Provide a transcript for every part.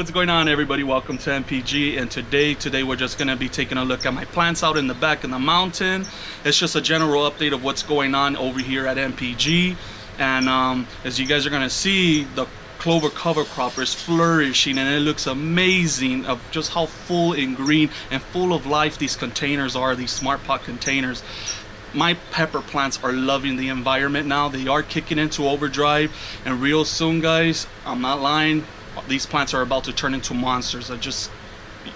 what's going on, everybody? Welcome to MPG, and today we're just gonna be taking a look at my plants out in the back in the mountain. It's just a general update of what's going on over here at MPG. And as you guys are gonna see, the clover cover crop is flourishing, and it looks amazing of just how full and green and full of life these containers are, these smart pot containers. My pepper plants are loving the environment now. They are kicking into overdrive, and real soon, guys, I'm not lying, these plants are about to turn into monsters.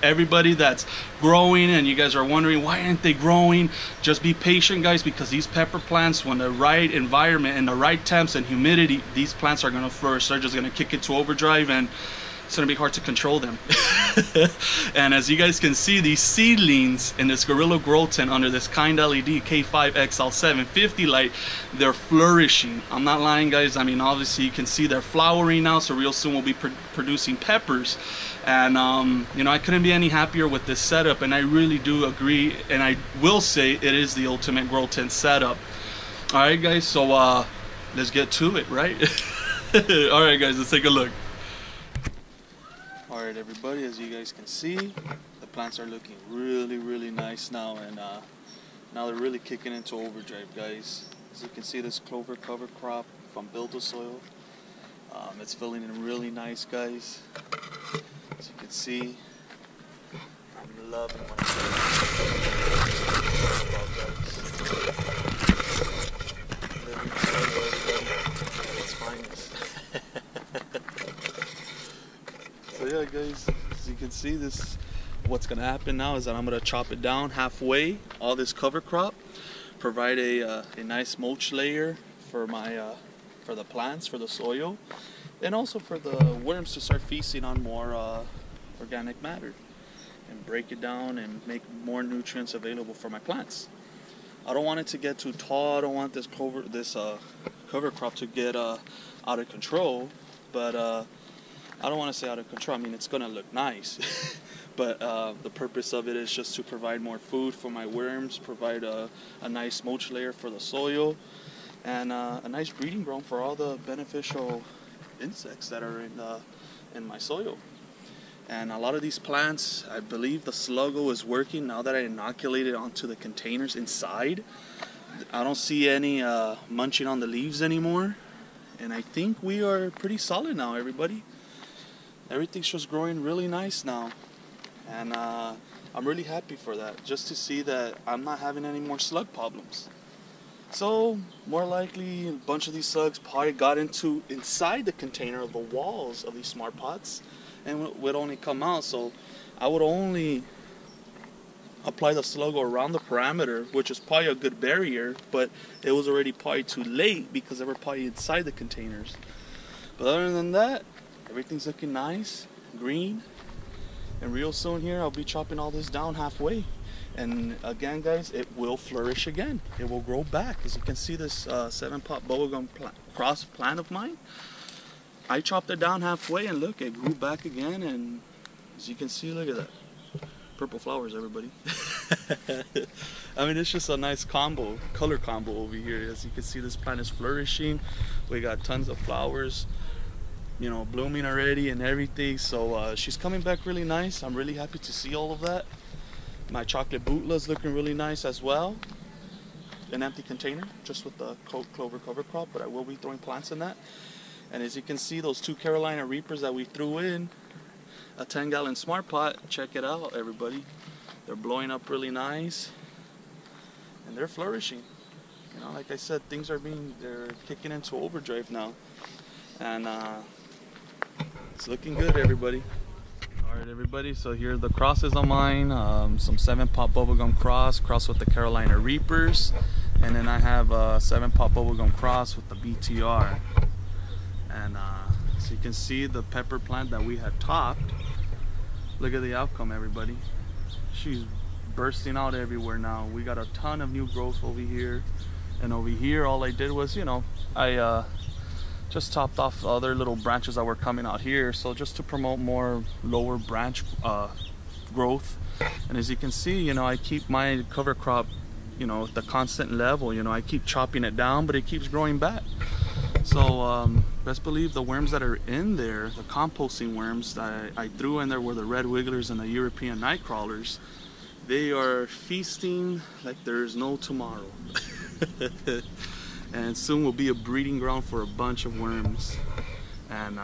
Everybody that's growing and you guys are wondering why aren't they growing, just be patient, guys, because these pepper plants, when the right environment and the right temps and humidity, these plants are going to flourish. They're just going to kick into overdrive, and it's going to be hard to control them. And as you guys can see, these seedlings in this Gorilla Grow Tent under this Kind LED K5 XL750 light, they're flourishing. I'm not lying, guys. I mean, obviously you can see they're flowering now, so real soon we'll be producing peppers. And you know, I couldn't be any happier with this setup, and I really do agree, and I will say it is the ultimate grow tent setup. All right, guys, so let's get to it, right? All right, guys, let's take a look. Alright, everybody, as you guys can see, the plants are looking really nice now, and now they're really kicking into overdrive, guys. As you can see, this clover cover crop from builder soil, it's filling in really nice, guys. As you can see, I'm loving what I'm at its finest. So yeah, guys, as you can see, what's gonna happen now is that I'm gonna chop it down halfway, all this cover crop, provide a nice mulch layer for my for the plants, for the soil, and also for the worms to start feasting on more organic matter and break it down and make more nutrients available for my plants. I don't want it to get too tall. I don't want this cover crop to get out of control, but I don't want to say out of control. I mean, it's gonna look nice, but the purpose of it is just to provide more food for my worms, provide a nice mulch layer for the soil, and a nice breeding ground for all the beneficial insects that are in my soil. And a lot of these plants, I believe the Sluggo is working now that I inoculated onto the containers inside. I don't see any munching on the leaves anymore, and I think we are pretty solid now, everybody. Everything's just growing really nice now, and I'm really happy for that, just to see that I'm not having any more slug problems. So more likely a bunch of these slugs probably got inside the container of the walls of these smart pots and would only come out. So I would only apply the Sluggo around the perimeter, which is probably a good barrier, but it was already probably too late because they were probably inside the containers. But other than that, everything's looking nice, green, and real soon here I'll be chopping all this down halfway. And again, guys, it will flourish again. It will grow back. As you can see, this 7-pot bubblegum cross plant of mine, I chopped it down halfway, and look, it grew back again. And as you can see, look at that. Purple flowers, everybody. I mean, it's just a nice combo, color combo over here. As you can see, this plant is flourishing. We got tons of flowers, you know, blooming already and everything. So she's coming back really nice. I'm really happy to see all of that. My chocolate bootla's looking really nice as well. An empty container just with the clover cover crop, but I will be throwing plants in that. And as you can see, those 2 Carolina Reapers that we threw in a 10-gallon smart pot, check it out, everybody. They're blowing up really nice, and they're flourishing. You know, like I said, they're kicking into overdrive now. And it's looking good, everybody. Alright, everybody, so here are the crosses on mine. Some 7-pot bubblegum cross with the Carolina Reapers, and then I have a 7-pot bubblegum cross with the BTR. And so you can see the pepper plant that we had topped. Look at the outcome, everybody. She's bursting out everywhere now. We got a ton of new growth over here, and over here all I did was, you know, I just topped off other little branches that were coming out here, so just to promote more lower branch growth. And as you can see, you know, I keep my cover crop, you know, at the constant level. You know, I keep chopping it down, but it keeps growing back. So best believe the worms that are in there, the composting worms that I threw in there were the red wigglers and the European night crawlers. They are feasting like there's no tomorrow. And soon will be a breeding ground for a bunch of worms. And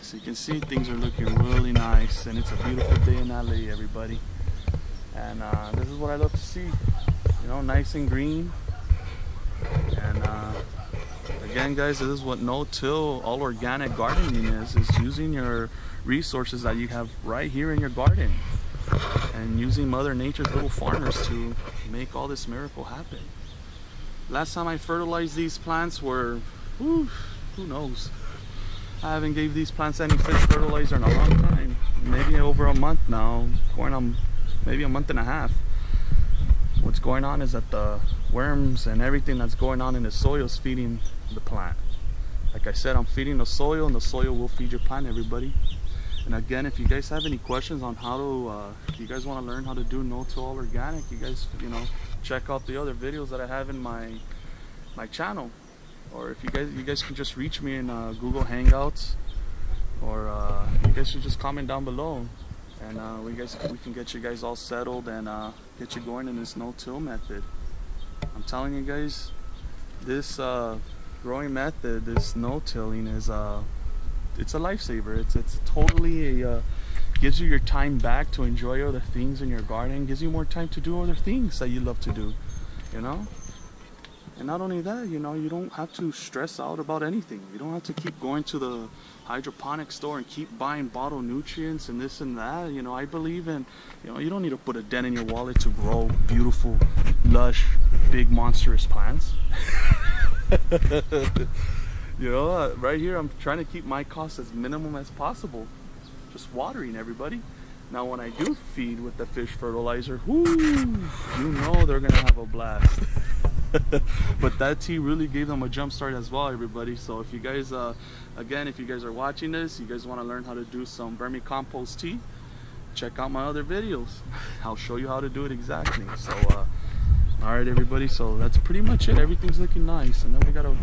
so you can see things are looking really nice, and it's a beautiful day in LA, everybody. And this is what I love to see, you know, nice and green. And again, guys, this is what no-till, all organic gardening is using your resources that you have right here in your garden and using Mother Nature's little farmers to make all this miracle happen. Last time I fertilized these plants were, who knows? I haven't gave these plants any fish fertilizer in a long time. Maybe over a month now, going on maybe a month and a half. What's going on is that the worms and everything that's going on in the soil is feeding the plant. Like I said, I'm feeding the soil, and the soil will feed your plant, everybody. And again, if you guys have any questions on how to, if you guys want to learn how to do no-till all organic, you guys, you know, check out the other videos that I have in my channel. Or if you guys can just reach me in Google Hangouts, or you guys should just comment down below, and we can get you guys all settled and get you going in this no-till method. I'm telling you guys, this growing method, this no-tilling is it's a lifesaver. It's totally gives you your time back to enjoy other things in your garden, gives you more time to do other things that you love to do, you know. And not only that, you know, you don't have to stress out about anything. You don't have to keep going to the hydroponic store and keep buying bottled nutrients and this and that. You know, I believe in, you know, you don't need to put a dent in your wallet to grow beautiful, lush, big, monstrous plants. You know, right here I'm trying to keep my costs as minimum as possible. Just watering, everybody. Now when I do feed with the fish fertilizer, whoo, you know they're gonna have a blast. But that tea really gave them a jump start as well, everybody. So if you guys, again, if you guys are watching this, you guys want to learn how to do some vermicompost tea, check out my other videos. I'll show you how to do it exactly. So all right, everybody, so that's pretty much it. Everything's looking nice. And then we got a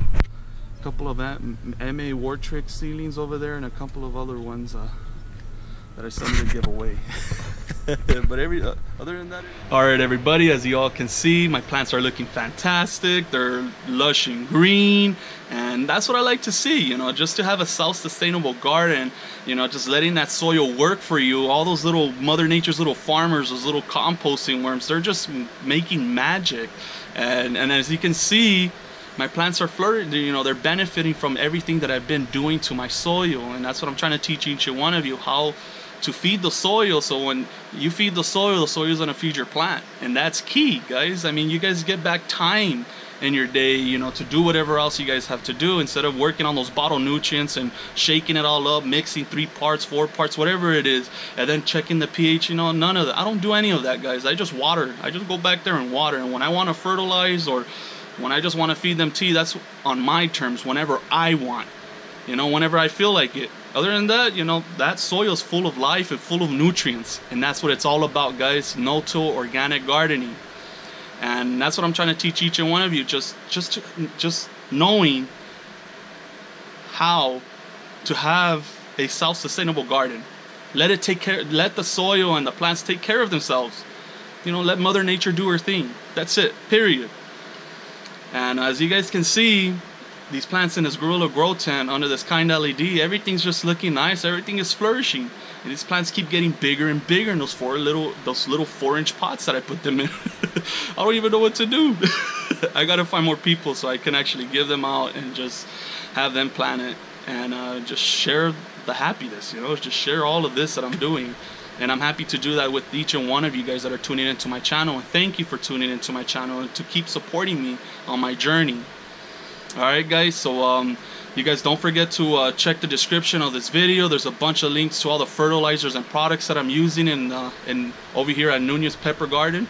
couple of MA Wartrick ceilings over there, and a couple of other ones that I still need to give away. But other than that, all right, everybody, as you all can see, my plants are looking fantastic. They're lush and green, and that's what I like to see, you know, just to have a self-sustainable garden, you know, just letting that soil work for you. All those little Mother Nature's little farmers, those little composting worms, they're just making magic. And as you can see, my plants are flourishing, you know, they're benefiting from everything that I've been doing to my soil. And that's what I'm trying to teach each and one of you, how to feed the soil. So when you feed the soil is going to feed your plant. And that's key, guys. I mean, you guys get back time in your day, you know, to do whatever else you guys have to do, instead of working on those bottle nutrients and shaking it all up, mixing 3 parts, 4 parts, whatever it is, and then checking the pH. You know, none of that. I don't do any of that, guys. I just water. I just go back there and water. And when I want to fertilize, or when I just want to feed them tea, that's on my terms, whenever I want, you know, whenever I feel like it. Other than that, you know, that soil is full of life and full of nutrients, and that's what it's all about, guys. No-till organic gardening. And that's what I'm trying to teach each and one of you, just knowing how to have a self-sustainable garden. Let it take care, let the soil and the plants take care of themselves. You know, let Mother Nature do her thing. That's it, period. And as you guys can see, these plants in this Gorilla Grow tent under this kind LED, everything's just looking nice. Everything is flourishing. And these plants keep getting bigger and bigger in those little 4-inch pots that I put them in. I don't even know what to do. I gotta find more people so I can actually give them out and just have them plant it, and just share the happiness, you know, just share all of this that I'm doing. And I'm happy to do that with each and one of you guys that are tuning into my channel. And thank you for tuning into my channel and to keep supporting me on my journey. Alright, guys, so you guys don't forget to check the description of this video. There's a bunch of links to all the fertilizers and products that I'm using in over here at Nunez Pepper Garden.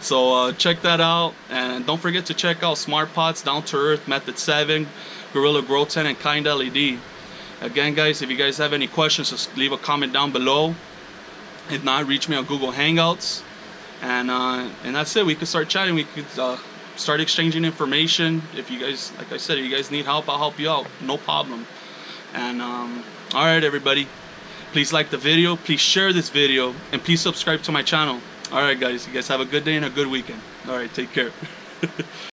So check that out, and don't forget to check out Smart Pots, Down to Earth, Method 7, Gorilla Grow Tent, and Kind LED. Again, guys, if you guys have any questions, just leave a comment down below. If not, reach me on Google Hangouts, and that's it. We could start chatting. We could start exchanging information. If you guys, like I said, if you guys need help, I'll help you out, no problem. And alright everybody, please like the video, please share this video, and please subscribe to my channel. Alright guys, you guys have a good day and a good weekend. Alright, take care.